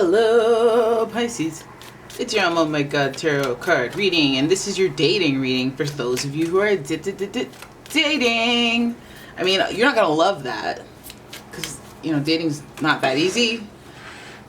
Hello, Pisces. It's your umomgtarot card reading, and this is your dating reading for those of you who are dating. I mean, you're not gonna love that because dating's not that easy,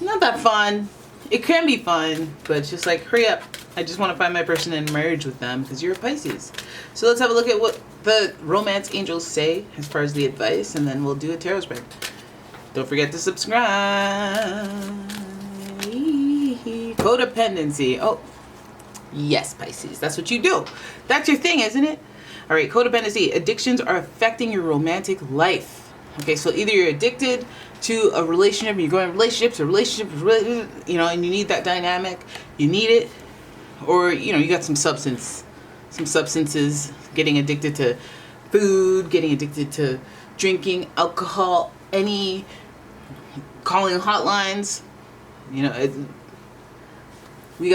not that fun. It can be fun, but it's just like, hurry up. I just want to find my person and merge with them because you're a Pisces. So let's have a look at what the romance angels say as far as the advice, and then we'll do a tarot spread. Don't forget to subscribe. Codependency. Oh, yes, Pisces. That's what you do. That's your thing, isn't it? All right, codependency. Addictions are affecting your romantic life. Okay, so either you're addicted to a relationship, you're going relationships, and you need that dynamic. You need it. Or, you got some substances, getting addicted to food, getting addicted to drinking, alcohol, calling hotlines. We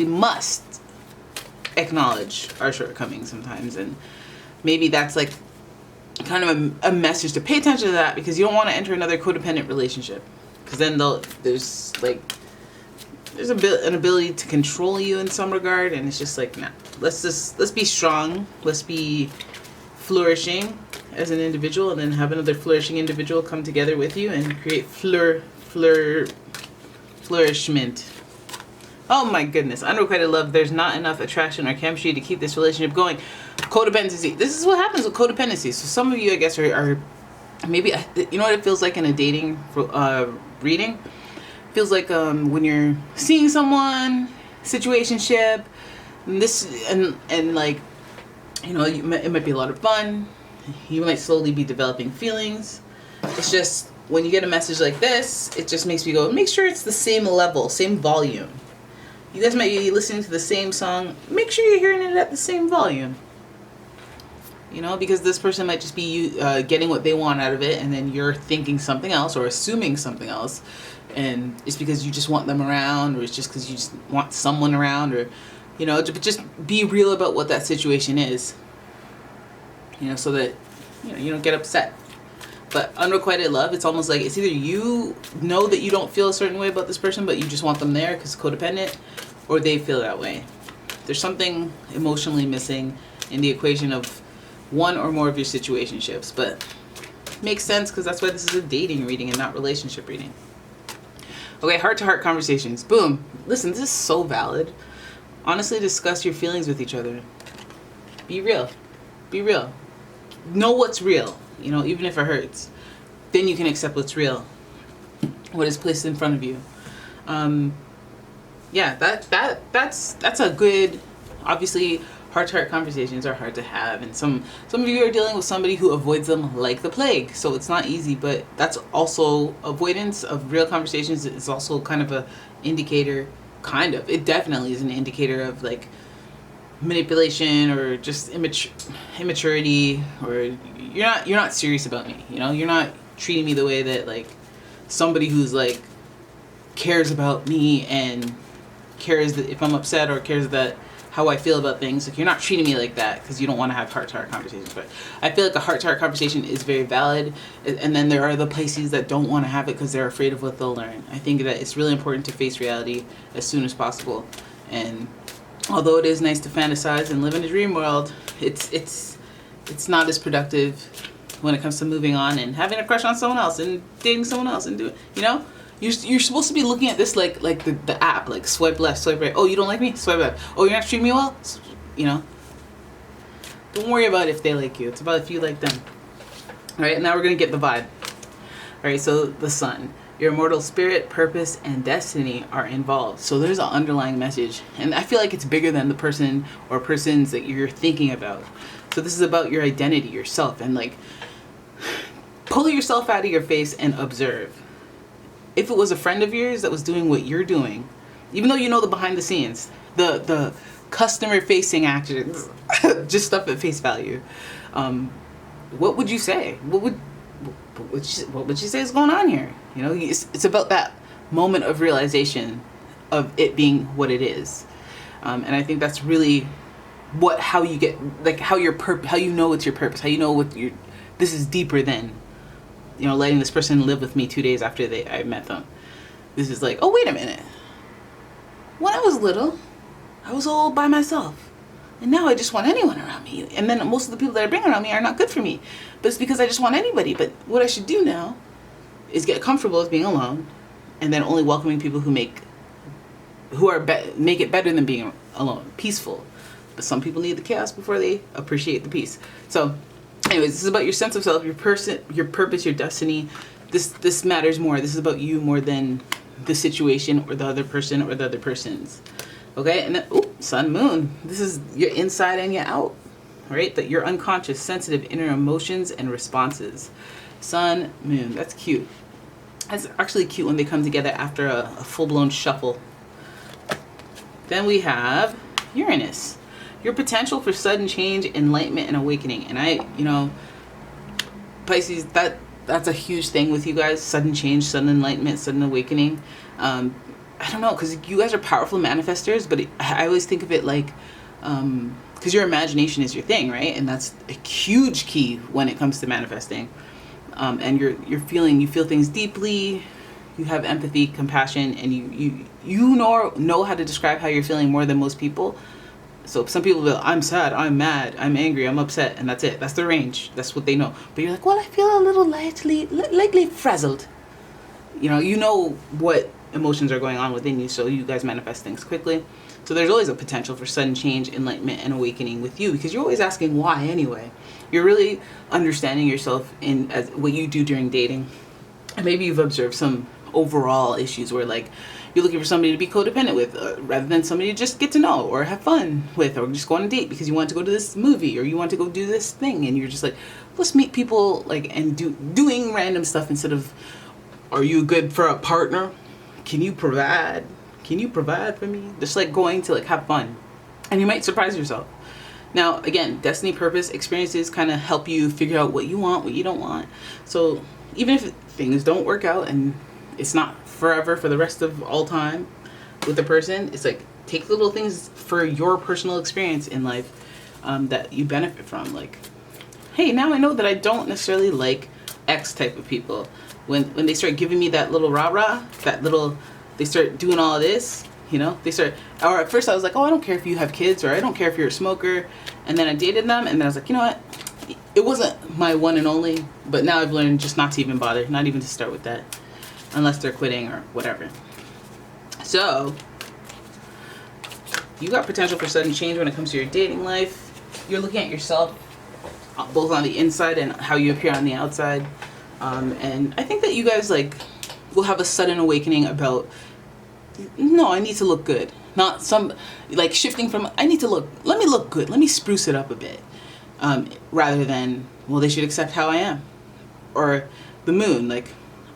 must acknowledge our shortcomings sometimes, and maybe that's like kind of a message to pay attention to that, because you don't want to enter another codependent relationship, because then there's an ability to control you in some regard, and it's just like, nah, let's be strong, let's be flourishing as an individual, and then have another flourishing individual come together with you and create flourishment. Oh my goodness. Unrequited love. There's not enough attraction or chemistry to keep this relationship going. Codependency. This is what happens with codependency. So some of you, I guess, are maybe, what it feels like in a dating reading? It feels like when you're seeing someone, situationship, and like, it might be a lot of fun. You might slowly be developing feelings. It's just, when you get a message like this, it just makes me go, make sure it's the same level, same volume. You guys might be listening to the same song. Make sure you're hearing it at the same volume. Because this person might just be getting what they want out of it, and then you're thinking something else or assuming something else. And it's because you just want them around, or it's just because you just want someone around, or, just be real about what that situation is. So that, you don't get upset. But unrequited love, it's almost like it's either you know that you don't feel a certain way about this person, but you just want them there because codependent, or they feel that way. There's something emotionally missing in the equation of one or more of your situationships, but it makes sense because that's why this is a dating reading and not relationship reading. Okay, heart-to-heart conversations. Boom. Listen, this is so valid. Honestly, discuss your feelings with each other. Be real. Be real. Know what's real. Even if it hurts, then you can accept what's real, what is placed in front of you. That's a good. Obviously, heart-to-heart conversations are hard to have, and some of you are dealing with somebody who avoids them like the plague. So it's not easy, but that's also avoidance of real conversations. It's also kind of a indicator. It definitely is an indicator of like manipulation, or just immaturity, or you're not serious about me. You're not treating me the way that like somebody who's like cares about me and cares that if I'm upset, or cares that how I feel about things. Like, you're not treating me like that because you don't want to have heart-to-heart conversations. But I feel like a heart-to-heart conversation is very valid, and then there are the Pisces that don't want to have it because they're afraid of what they'll learn. I think that it's really important to face reality as soon as possible, and although it is nice to fantasize and live in a dream world, it's not as productive when it comes to moving on and having a crush on someone else and dating someone else and you're supposed to be looking at this like the app, like swipe left, swipe right. Oh, you don't like me? Swipe left. Oh, you're not treating me well? Don't worry about if they like you. It's about if you like them. All right, now we're going to get the vibe. All right, so the sun. Your immortal spirit, purpose, and destiny are involved. So there's an underlying message. And I feel like it's bigger than the person or persons that you're thinking about. So this is about your identity, yourself, and like, pull yourself out of your face and observe. If it was a friend of yours that was doing what you're doing, even though you know the behind the scenes, the customer facing actions, just stuff at face value, what would you say? What would you say is going on here? It's about that moment of realization of it being what it is, and I think that's really how you get, like, how you know it's your purpose, how you know what this is deeper than letting this person live with me 2 days after I met them. This is like, oh, wait a minute. When I was little, I was all by myself. And now I just want anyone around me. And then most of the people that I bring around me are not good for me. But it's because I just want anybody. But what I should do now is get comfortable with being alone, and then only welcoming people who make it better than being alone, peaceful. But some people need the chaos before they appreciate the peace. So anyways, this is about your sense of self, your purpose, your destiny. This matters more. This is about you more than the situation or the other person or the other persons. Okay, and then sun, moon. This is your inside and your out, right? That your unconscious, sensitive inner emotions and responses. Sun, moon. That's cute. That's actually cute when they come together after a full-blown shuffle. Then we have Uranus. Your potential for sudden change, enlightenment, and awakening. And Pisces, that's a huge thing with you guys. Sudden change, sudden enlightenment, sudden awakening. I don't know, because you guys are powerful manifestors, but I always think of it like, because your imagination is your thing, right? And that's a huge key when it comes to manifesting. And you feel things deeply. You have empathy, compassion, and you know how to describe how you're feeling more than most people. So some people will, I'm sad, I'm mad, I'm angry, I'm upset, and that's it. That's the range. That's what they know. But you're like, well, I feel a little lightly frazzled. You know what emotions are going on within you, so you guys manifest things quickly. So there's always a potential for sudden change, enlightenment, and awakening with you, because you're always asking why anyway. You're really understanding yourself as what you do during dating. And maybe you've observed some overall issues where like you're looking for somebody to be codependent with rather than somebody to just get to know or have fun with, or just go on a date because you want to go to this movie or you want to go do this thing, and you're just like, let's meet people like and doing random stuff instead of, are you good for a partner? Can you provide for me? Just like going to like have fun, and you might surprise yourself. Now again, destiny, purpose, experiences kind of help you figure out what you want, what you don't want. So even if things don't work out and it's not forever for the rest of all time with the person, it's like take little things for your personal experience in life that you benefit from. Like, hey, now I know that I don't necessarily like X type of people. When they start giving me that little rah-rah, they start doing all of this, or at first I was like, oh, I don't care if you have kids, or I don't care if you're a smoker. And then I dated them, and then I was like, you know what? It wasn't my one and only, but now I've learned just not to even bother, not even to start with that, unless they're quitting or whatever. So, you got potential for sudden change when it comes to your dating life. You're looking at yourself both on the inside and how you appear on the outside. And I think that you guys will have a sudden awakening about, no, I need to look good. Not some, shifting from, let me look good. Let me spruce it up a bit. Rather than, well, they should accept how I am. Or the moon,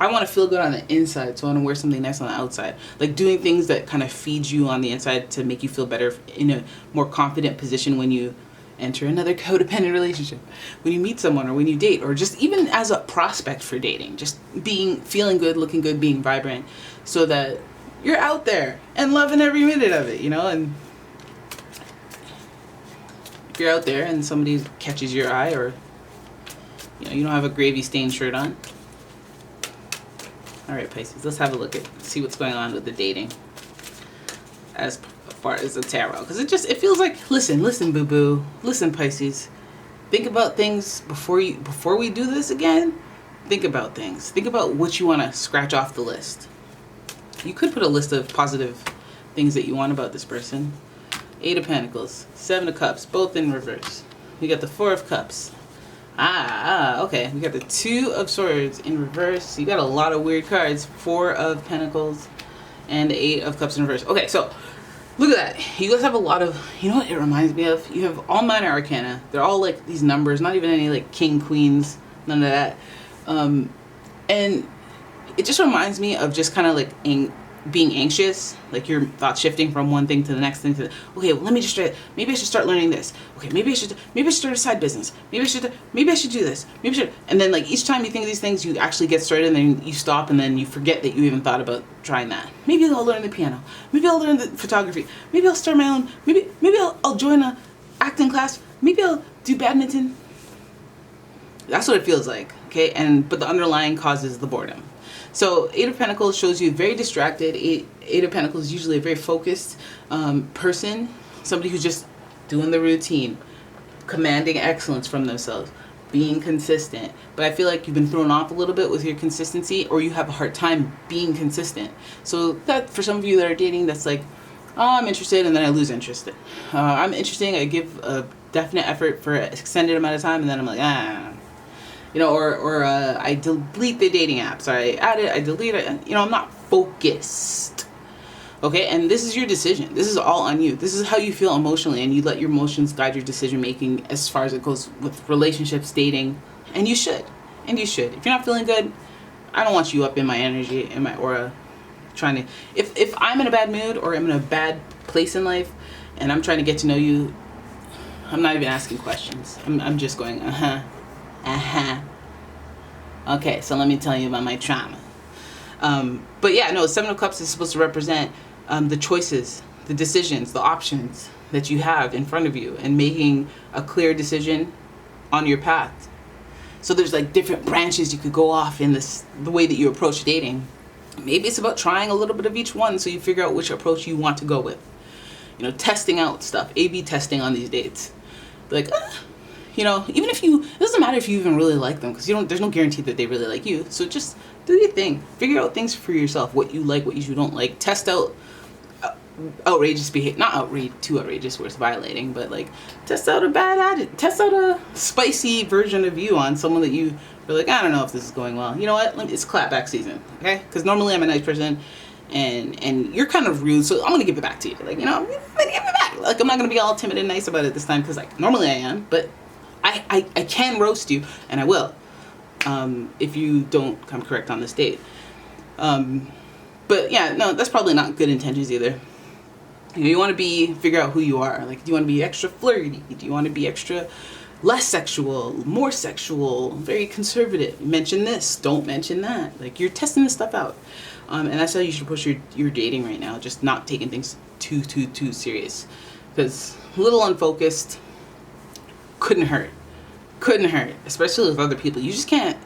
I want to feel good on the inside, so I want to wear something nice on the outside. Doing things that kind of feed you on the inside to make you feel better in a more confident position when you enter another codependent relationship, when you meet someone, or when you date, or just even as a prospect for dating. Just feeling good, looking good, being vibrant, so that you're out there and loving every minute of it, and if you're out there and somebody catches your eye, or you don't have a gravy stained shirt on. All right, Pisces, let's have a look see what's going on with the dating as far as the tarot, because it feels like, listen boo boo, listen Pisces, think about things before we do this again. Think about what you want to scratch off the list. You could put a list of positive things that you want about this person. 8 of Pentacles, 7 of Cups, both in reverse. We got the 4 of Cups. Okay. We got the 2 of Swords in reverse. You got a lot of weird cards. 4 of Pentacles and 8 of Cups in reverse. Okay, so look at that. You guys have a lot of, you know what it reminds me of? You have all minor arcana. They're all these numbers, not even any king, queens, none of that. And it just reminds me of just kind of being anxious, your thoughts shifting from one thing to the next thing okay, well, maybe I should start learning this. Okay, maybe I should start a side business. Maybe I should do this. And then each time you think of these things, you actually get started, and then you stop, and then you forget that you even thought about trying that. Maybe I'll learn the piano. Maybe I'll learn the photography. Maybe I'll start my own. Maybe I'll join a acting class. Maybe I'll do badminton. That's what it feels like, okay? But the underlying cause is the boredom. So Eight of Pentacles shows you very distracted. Eight of Pentacles is usually a very focused person, somebody who's just doing the routine, commanding excellence from themselves, being consistent. But I feel like you've been thrown off a little bit with your consistency, or you have a hard time being consistent. So that, for some of you that are dating, that's like, oh, I'm interested, and then I lose interest. I'm interesting, I give a definite effort for an extended amount of time, and then I'm like, you know, or I delete the dating apps. I add it, I delete it. You know, I'm not focused. Okay, and this is your decision. This is all on you. This is how you feel emotionally, and you let your emotions guide your decision making as far as it goes with relationships, dating, and you should. And you should. If you're not feeling good, I don't want you up in my energy, in my aura, trying to. If I'm in a bad mood or I'm in a bad place in life, and I'm trying to get to know you, I'm not even asking questions. I'm just going, Okay, so let me tell you about my trauma. But yeah, no, Seven of Cups is supposed to represent the choices, the decisions, the options that you have in front of you, and making a clear decision on your path. So there's like different branches you could go off in the way that you approach dating. Maybe it's about trying a little bit of each one so you figure out which approach you want to go with. You know, testing out stuff, A/B testing on these dates. Like, you know, even if you, it doesn't matter if you even really like them, because there's no guarantee that they really like you. So just do your thing. Figure out things for yourself, what you like, what you don't like. Test out outrageous behavior, not too outrageous where it's violating, but like test out a bad attitude, test out a spicy version of you on someone that you are like, I don't know if this is going well. You know what? It's clapback season, okay? Because normally I'm a nice person, and you're kind of rude, so I'm gonna give it back to you. Like, you know, I'm gonna give it back. Like, I'm not gonna be all timid and nice about it this time, because like normally I am, but I can roast you, and I will, if you don't come correct on this date. But yeah, no, that's probably not good intentions either. You know, you want to figure out who you are. Like, do you want to be extra flirty? Do you want to be extra less sexual, more sexual, very conservative? Mention this, don't mention that. Like, you're testing this stuff out. And that's how you should push your dating right now. Just not taking things too serious. Because a little unfocused couldn't hurt. Couldn't hurt. Especially with other people. You just can't,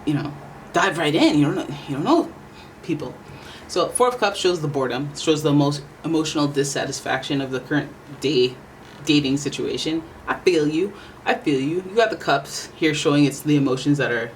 you know, dive right in. You don't know people. So Four of Cups shows the boredom. It shows the most emotional dissatisfaction of the current dating situation. I feel you. You got the cups here showing it's the emotions that are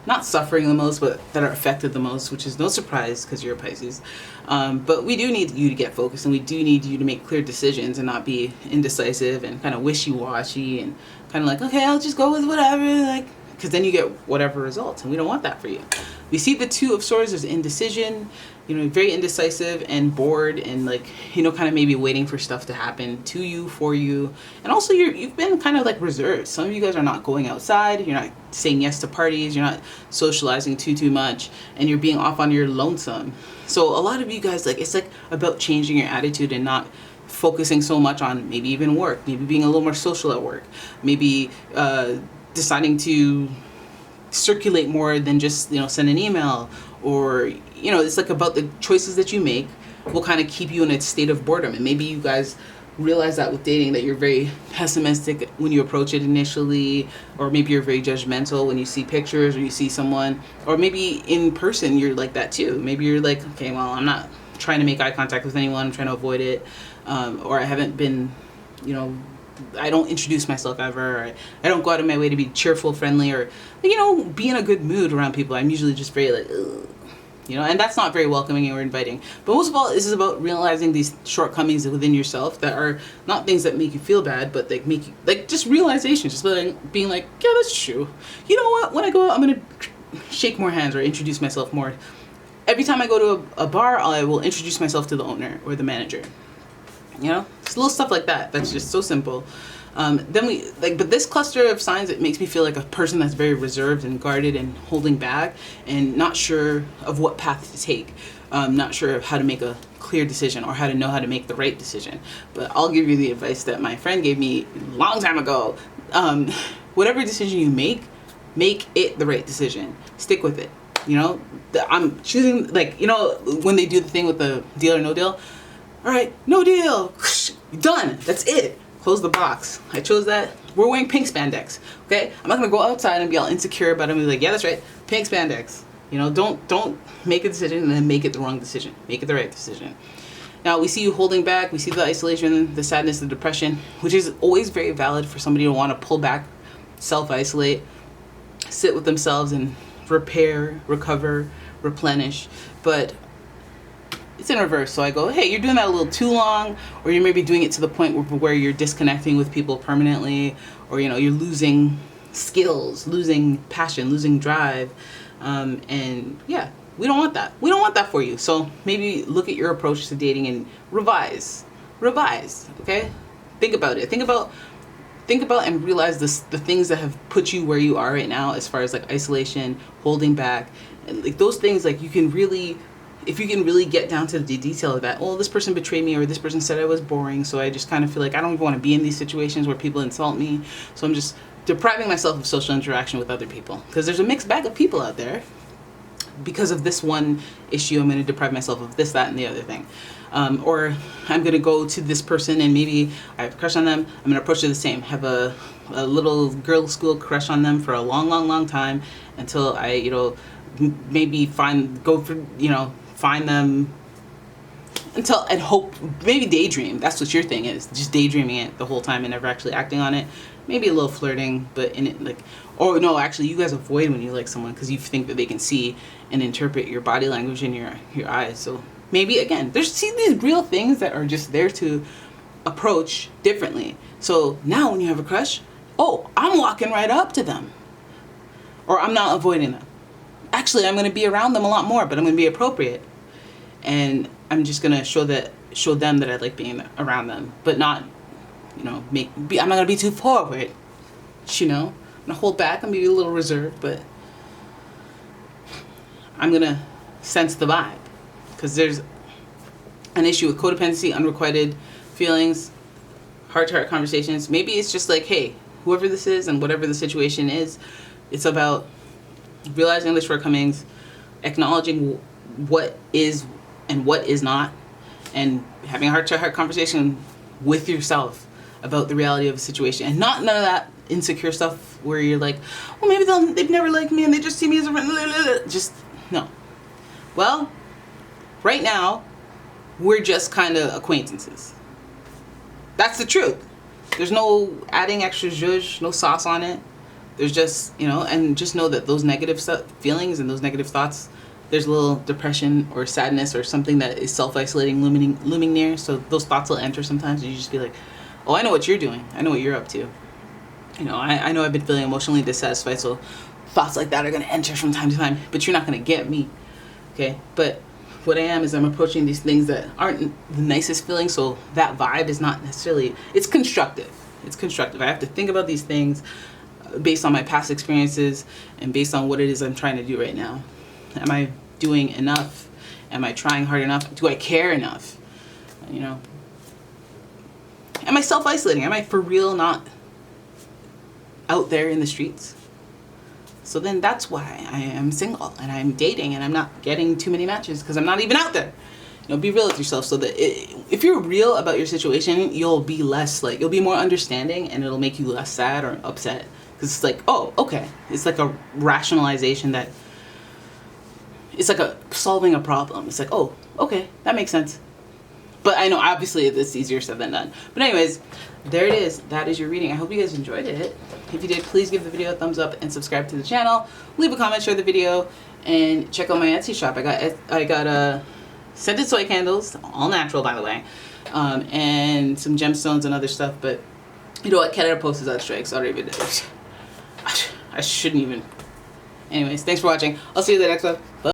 not suffering the most, but that are affected the most, which is no surprise because you're a Pisces. But we do need you to get focused, and we do need you to make clear decisions and not be indecisive and kind of wishy-washy and kind of like, okay, I'll just go with whatever, like, because then you get whatever results, and we don't want that for you. We see the Two of Swords as indecision, you know, very indecisive and bored, and like, you know, kind of maybe waiting for stuff to happen to you, for you. And also you've been kind of like reserved. Some of you guys are not going outside, you're not saying yes to parties, you're not socializing too much, and you're being off on your lonesome. So a lot of you guys, like, it's like about changing your attitude and not focusing so much on maybe even work, maybe being a little more social at work, maybe deciding to circulate more than just, you know, send an email, or, you know, it's like about the choices that you make will kind of keep you in a state of boredom. And maybe you guys realize that with dating, that you're very pessimistic when you approach it initially, or maybe you're very judgmental when you see pictures or you see someone, or maybe in person you're like that too. Maybe you're like, okay, well, I'm not trying to make eye contact with anyone, I'm trying to avoid it, or I haven't been, you know, I don't introduce myself ever, or I don't go out of my way to be cheerful, friendly, or, you know, be in a good mood around people. I'm usually just very like, ugh, you know, and that's not very welcoming or inviting. But most of all, this is about realizing these shortcomings within yourself that are not things that make you feel bad, but they make you, like, just realizations, just like being like, yeah, that's true. You know what, when I go out, I'm going to shake more hands or introduce myself more. Every time I go to a bar, I will introduce myself to the owner or the manager. You know, it's little stuff like that. That's just so simple. Then we like, but this cluster of signs, it makes me feel like a person that's very reserved and guarded and holding back and not sure of what path to take. Not sure of how to make a clear decision or how to know how to make the right decision. But I'll give you the advice that my friend gave me a long time ago. Whatever decision you make it the right decision. Stick with it. You know, I'm choosing, like, you know, when they do the thing with the deal or no deal. All right, no deal. Done. That's it. Close the box. I chose that. We're wearing pink spandex. Okay? I'm not going to go outside and be all insecure about it and be like, yeah, that's right. Pink spandex. You know, don't make a decision and then make it the wrong decision. Make it the right decision. Now, we see you holding back. We see the isolation, the sadness, the depression, which is always very valid for somebody to want to pull back, self-isolate, sit with themselves and repair, recover, replenish. But it's in reverse. So I go, hey, you're doing that a little too long, or you're maybe doing it to the point where you're disconnecting with people permanently, or, you know, you're losing skills, losing passion, losing drive. And yeah, we don't want that. We don't want that for you. So maybe look at your approach to dating and revise, okay? Think about it. Think about and realize the things that have put you where you are right now, as far as like isolation, holding back, and like those things. Like, you can really, if you can really get down to the detail of that, oh, this person betrayed me, or this person said I was boring, so I just kind of feel like I don't even want to be in these situations where people insult me, so I'm just depriving myself of social interaction with other people, because there's a mixed bag of people out there. Because of this one issue, I'm going to deprive myself of this, that, and the other thing. Or I'm going to go to this person and maybe I have a crush on them. I'm going to approach it the same. Have a little girl school crush on them for a long time, until I, you know, maybe find them until, and hope, maybe daydream. That's what your thing is. Just daydreaming it the whole time and never actually acting on it. Maybe a little flirting, but in it, like, or no, actually you guys avoid when you like someone because you think that they can see and interpret your body language and your eyes. So maybe, again, there's these real things that are just there to approach differently. So now when you have a crush, oh, I'm walking right up to them, or I'm not avoiding them. Actually, I'm going to be around them a lot more, but I'm going to be appropriate, and I'm just going to show them that I like being around them, but not, you know, I'm not going to be too forward, you know. I'm going to hold back. I'm going to be a little reserved, but I'm going to sense the vibe, because there's an issue with codependency, unrequited feelings, heart-to-heart conversations. Maybe it's just like, hey, whoever this is and whatever the situation is, it's about realizing the shortcomings, acknowledging what is and what is not, and having a heart-to-heart conversation with yourself about the reality of a situation, and none of that insecure stuff where you're like, well, maybe they've never liked me and they just see me as a, just no. Well, right now we're just kind of acquaintances. That's the truth. There's no adding extra zhuzh, no sauce on it. There's just, you know, and just know that those negative feelings and those negative thoughts, there's a little depression or sadness or something that is self-isolating looming near. So those thoughts will enter sometimes, and you just be like, oh, I know what you're doing. I know what you're up to. You know, I know I've been feeling emotionally dissatisfied, so thoughts like that are going to enter from time to time, but you're not going to get me, okay? But what I am is I'm approaching these things that aren't the nicest feeling, so that vibe is not necessarily, it's constructive. It's constructive. I have to think about these things based on my past experiences and based on what it is I'm trying to do right now. Am I doing enough? Am I trying hard enough? Do I care enough? You know, am I self-isolating? Am I for real not out there in the streets? So then that's why I am single and I'm dating and I'm not getting too many matches, because I'm not even out there. You know, be real with yourself, so that if you're real about your situation, you'll be less like, you'll be more understanding, and it'll make you less sad or upset, because it's like, oh, okay. It's like a rationalization that, it's like a solving a problem. It's like, oh, okay, that makes sense. But I know, obviously, it's easier said than done. But anyways, there it is. That is your reading. I hope you guys enjoyed it. If you did, please give the video a thumbs up and subscribe to the channel. Leave a comment, share the video, and check out my Etsy shop. I got scented soy candles, all natural, by the way, and some gemstones and other stuff. But you know what? Canada Post is on strike, so I don't even. I shouldn't even. Anyways, thanks for watching. I'll see you in the next one. Bye.